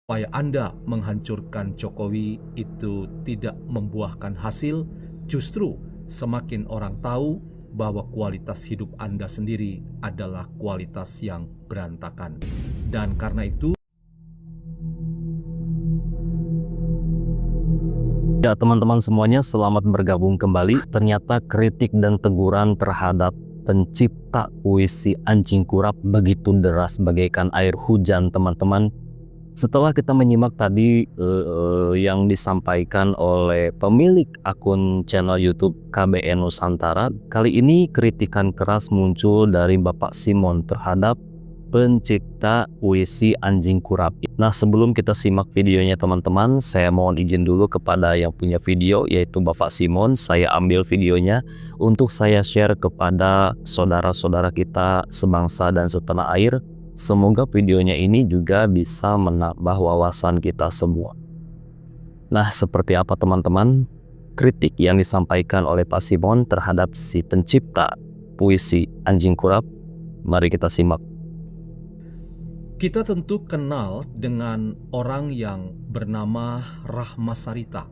Upaya Anda menghancurkan Jokowi itu tidak membuahkan hasil, justru semakin orang tahu bahwa kualitas hidup Anda sendiri adalah kualitas yang berantakan. Dan karena itu, ya teman-teman semuanya, selamat bergabung kembali. Ternyata kritik dan teguran terhadap pencipta puisi Anjing Kurap begitu deras bagaikan air hujan teman-teman. Setelah kita menyimak tadi yang disampaikan oleh pemilik akun channel YouTube KBN Nusantara, kali ini kritikan keras muncul dari Bapak Simon terhadap pencipta puisi Anjing Kurap. Nah, sebelum kita simak videonya teman-teman, saya mohon izin dulu kepada yang punya video, yaitu Bapak Simon. Saya ambil videonya untuk saya share kepada saudara-saudara kita sebangsa dan setanah air. Semoga videonya ini juga bisa menambah wawasan kita semua. Nah, seperti apa teman-teman kritik yang disampaikan oleh Pak Simon terhadap si pencipta puisi Anjing Kurap? Mari kita simak. kita tentu kenal dengan orang yang bernama Rahma Sarita.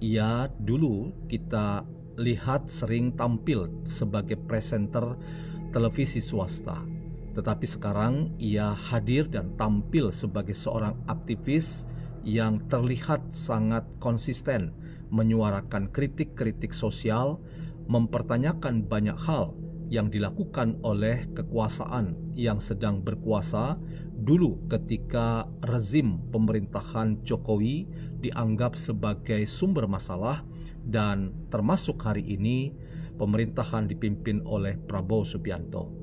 Ia dulu kita lihat sering tampil sebagai presenter televisi swasta. Tetapi sekarang ia hadir dan tampil sebagai seorang aktivis yang terlihat sangat konsisten menyuarakan kritik-kritik sosial, mempertanyakan banyak hal yang dilakukan oleh kekuasaan yang sedang berkuasa dulu ketika rezim pemerintahan Jokowi dianggap sebagai sumber masalah, dan termasuk hari ini pemerintahan dipimpin oleh Prabowo Subianto.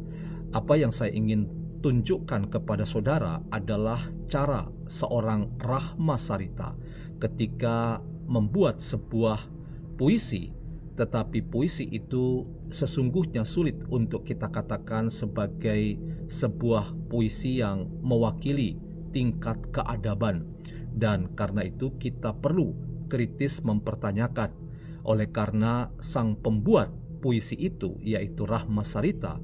Apa yang saya ingin tunjukkan kepada saudara adalah cara seorang Rahma Sarita ketika membuat sebuah puisi, tetapi puisi itu sesungguhnya sulit untuk kita katakan sebagai sebuah puisi yang mewakili tingkat keadaban, dan karena itu kita perlu kritis mempertanyakan. Oleh karena sang pembuat puisi itu, yaitu Rahma Sarita,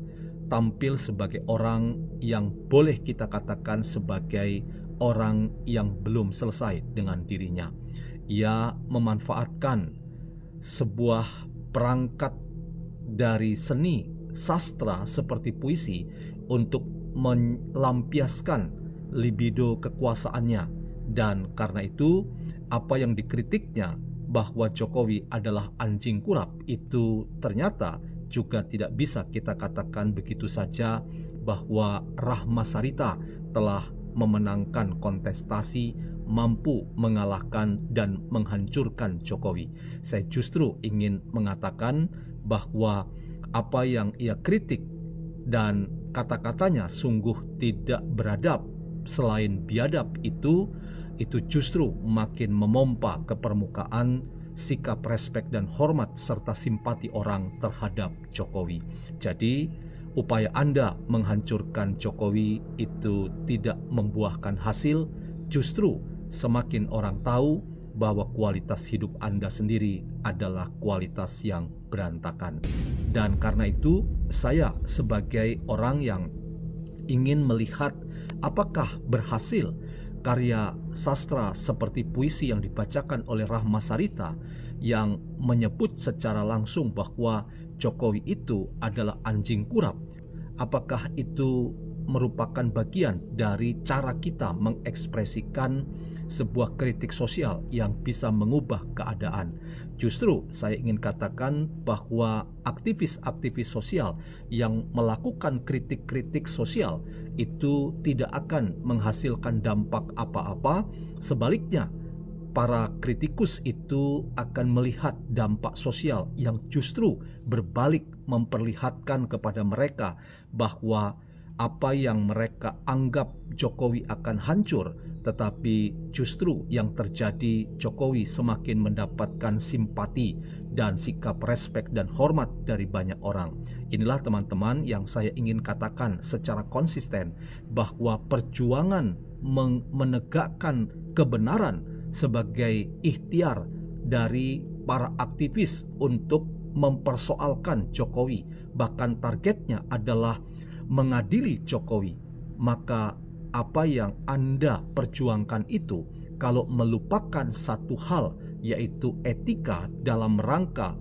tampil sebagai orang yang boleh kita katakan sebagai orang yang belum selesai dengan dirinya. Ia memanfaatkan sebuah perangkat dari seni sastra seperti puisi untuk melampiaskan libido kekuasaannya, dan karena itu apa yang dikritiknya bahwa Jokowi adalah anjing kurap itu ternyata juga tidak bisa kita katakan begitu saja bahwa Rahma Sarita telah memenangkan kontestasi, mampu mengalahkan dan menghancurkan Jokowi. Saya justru ingin mengatakan bahwa apa yang ia kritik dan kata-katanya sungguh tidak beradab, selain biadab itu justru makin memompa ke permukaan sikap respek dan hormat serta simpati orang terhadap Jokowi. Jadi upaya Anda menghancurkan Jokowi itu tidak membuahkan hasil, justru semakin orang tahu bahwa kualitas hidup Anda sendiri adalah kualitas yang berantakan. Dan karena itu saya sebagai orang yang ingin melihat apakah berhasil karya sastra seperti puisi yang dibacakan oleh Rahma Sarita yang menyebut secara langsung bahwa Jokowi itu adalah anjing kurap. Apakah itu merupakan bagian dari cara kita mengekspresikan sebuah kritik sosial yang bisa mengubah keadaan? Justru saya ingin katakan bahwa aktivis-aktivis sosial yang melakukan kritik-kritik sosial itu tidak akan menghasilkan dampak apa-apa. Sebaliknya, para kritikus itu akan melihat dampak sosial yang justru berbalik memperlihatkan kepada mereka bahwa apa yang mereka anggap Jokowi akan hancur, tetapi justru yang terjadi Jokowi semakin mendapatkan simpati dan sikap respek dan hormat dari banyak orang. Inilah teman-teman yang saya ingin katakan secara konsisten bahwa perjuangan menegakkan kebenaran sebagai ikhtiar dari para aktivis untuk mempersoalkan Jokowi, bahkan targetnya adalah mengadili Jokowi, maka apa yang Anda perjuangkan itu, kalau melupakan satu hal, yaitu etika dalam rangka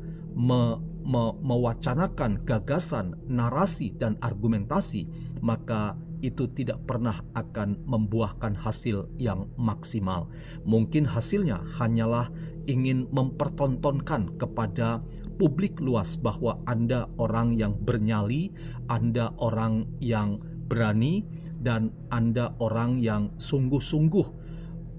mewacanakan gagasan, narasi, dan argumentasi, maka itu tidak pernah akan membuahkan hasil yang maksimal. Mungkin hasilnya hanyalah ingin mempertontonkan kepada publik luas bahwa Anda orang yang bernyali, Anda orang yang berani, dan Anda orang yang sungguh-sungguh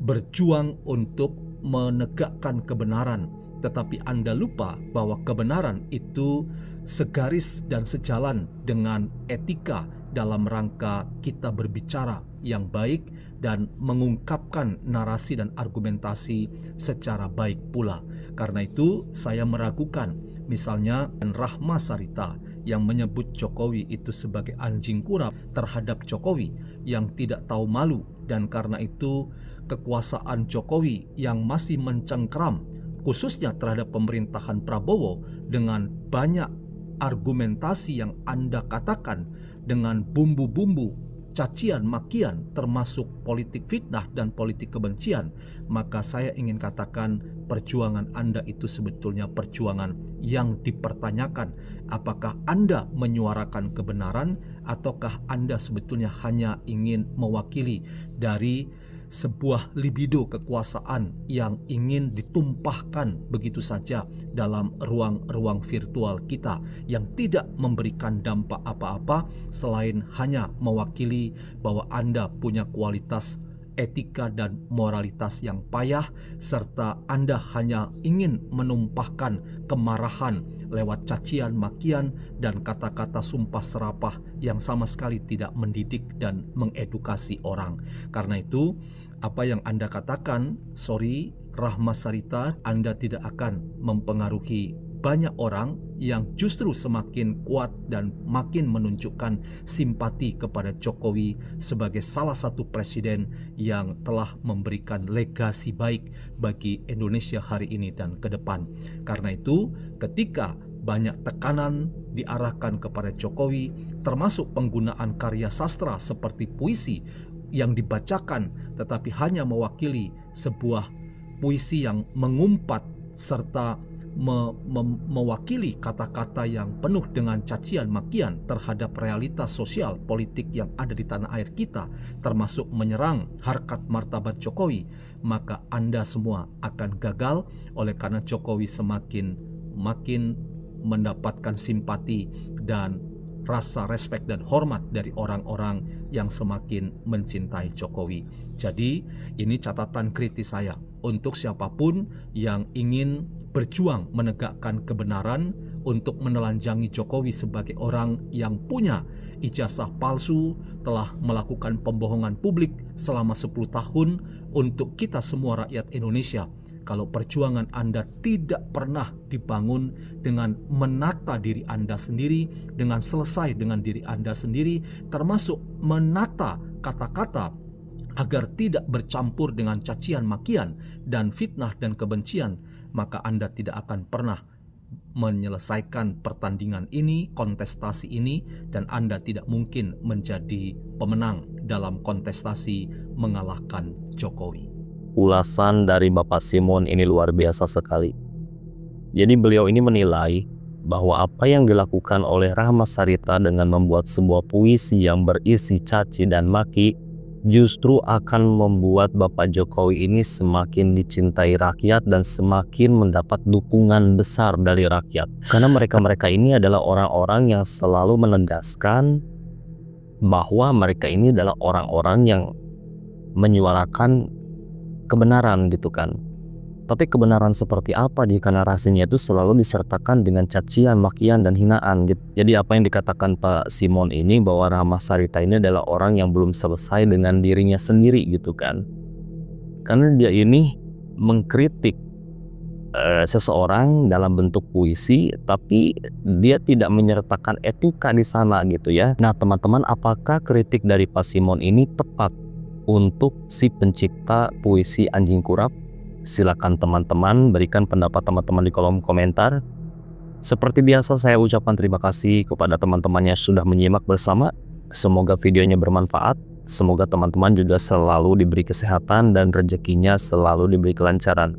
berjuang untuk menegakkan kebenaran. Tetapi Anda lupa bahwa kebenaran itu segaris dan sejalan dengan etika dalam rangka kita berbicara yang baik dan mengungkapkan narasi dan argumentasi secara baik pula. Karena itu saya meragukan misalnya Rahma Sarita yang menyebut Jokowi itu sebagai anjing kurap terhadap Jokowi yang tidak tahu malu, dan karena itu kekuasaan Jokowi yang masih mencengkram khususnya terhadap pemerintahan Prabowo dengan banyak argumentasi yang Anda katakan dengan bumbu-bumbu cacian makian termasuk politik fitnah dan politik kebencian, maka saya ingin katakan perjuangan Anda itu sebetulnya perjuangan yang dipertanyakan. Apakah Anda menyuarakan kebenaran ataukah Anda sebetulnya hanya ingin mewakili dari sebuah libido kekuasaan yang ingin ditumpahkan begitu saja dalam ruang-ruang virtual kita yang tidak memberikan dampak apa-apa selain hanya mewakili bahwa Anda punya kualitas etika dan moralitas yang payah, serta Anda hanya ingin menumpahkan kemarahan lewat cacian, makian, dan kata-kata sumpah serapah yang sama sekali tidak mendidik dan mengedukasi orang. Karena itu, apa yang Anda katakan, sorry Rahma Sarita, Anda tidak akan mempengaruhi banyak orang yang justru semakin kuat dan makin menunjukkan simpati kepada Jokowi sebagai salah satu presiden yang telah memberikan legasi baik bagi Indonesia hari ini dan ke depan. Karena itu, ketika banyak tekanan diarahkan kepada Jokowi, termasuk penggunaan karya sastra seperti puisi yang dibacakan tetapi hanya mewakili sebuah puisi yang mengumpat serta mewakili kata-kata yang penuh dengan cacian makian terhadap realitas sosial politik yang ada di tanah air kita, termasuk menyerang harkat martabat Jokowi, maka Anda semua akan gagal oleh karena Jokowi makin mendapatkan simpati dan rasa respek dan hormat dari orang-orang yang semakin mencintai Jokowi. Jadi ini catatan kritis saya untuk siapapun yang ingin berjuang menegakkan kebenaran, untuk menelanjangi Jokowi sebagai orang yang punya ijazah palsu, telah melakukan pembohongan publik selama 10 tahun untuk kita semua rakyat Indonesia. Kalau perjuangan Anda tidak pernah dibangun dengan menata diri Anda sendiri, dengan selesai dengan diri Anda sendiri, termasuk menata kata-kata agar tidak bercampur dengan cacian makian dan fitnah dan kebencian, maka Anda tidak akan pernah menyelesaikan pertandingan ini, kontestasi ini, dan Anda tidak mungkin menjadi pemenang dalam kontestasi mengalahkan Jokowi. Ulasan dari Bapak Simon ini luar biasa sekali. Jadi beliau ini menilai bahwa apa yang dilakukan oleh Rahma Sarita dengan membuat sebuah puisi yang berisi caci dan maki justru akan membuat Bapak Jokowi ini semakin dicintai rakyat dan semakin mendapat dukungan besar dari rakyat. Karena mereka-mereka ini adalah orang-orang yang selalu menegaskan bahwa mereka ini adalah orang-orang yang menyuarakan kebenaran gitu kan. Tapi kebenaran seperti apa jika narasinya itu selalu disertakan dengan cacian, makian, dan hinaan gitu. Jadi apa yang dikatakan Pak Simon ini bahwa Rahma Sarita ini adalah orang yang belum selesai dengan dirinya sendiri gitu kan. Karena dia ini mengkritik seseorang dalam bentuk puisi, tapi dia tidak menyertakan etika di sana gitu ya. Nah teman-teman, apakah kritik dari Pak Simon ini tepat untuk si pencipta puisi Anjing Kurap? Silakan teman-teman berikan pendapat teman-teman di kolom komentar. Seperti biasa saya ucapkan terima kasih kepada teman-teman yang sudah menyimak bersama. Semoga videonya bermanfaat. Semoga teman-teman juga selalu diberi kesehatan dan rezekinya selalu diberi kelancaran.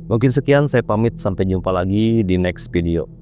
Mungkin sekian, saya pamit, sampai jumpa lagi di next video.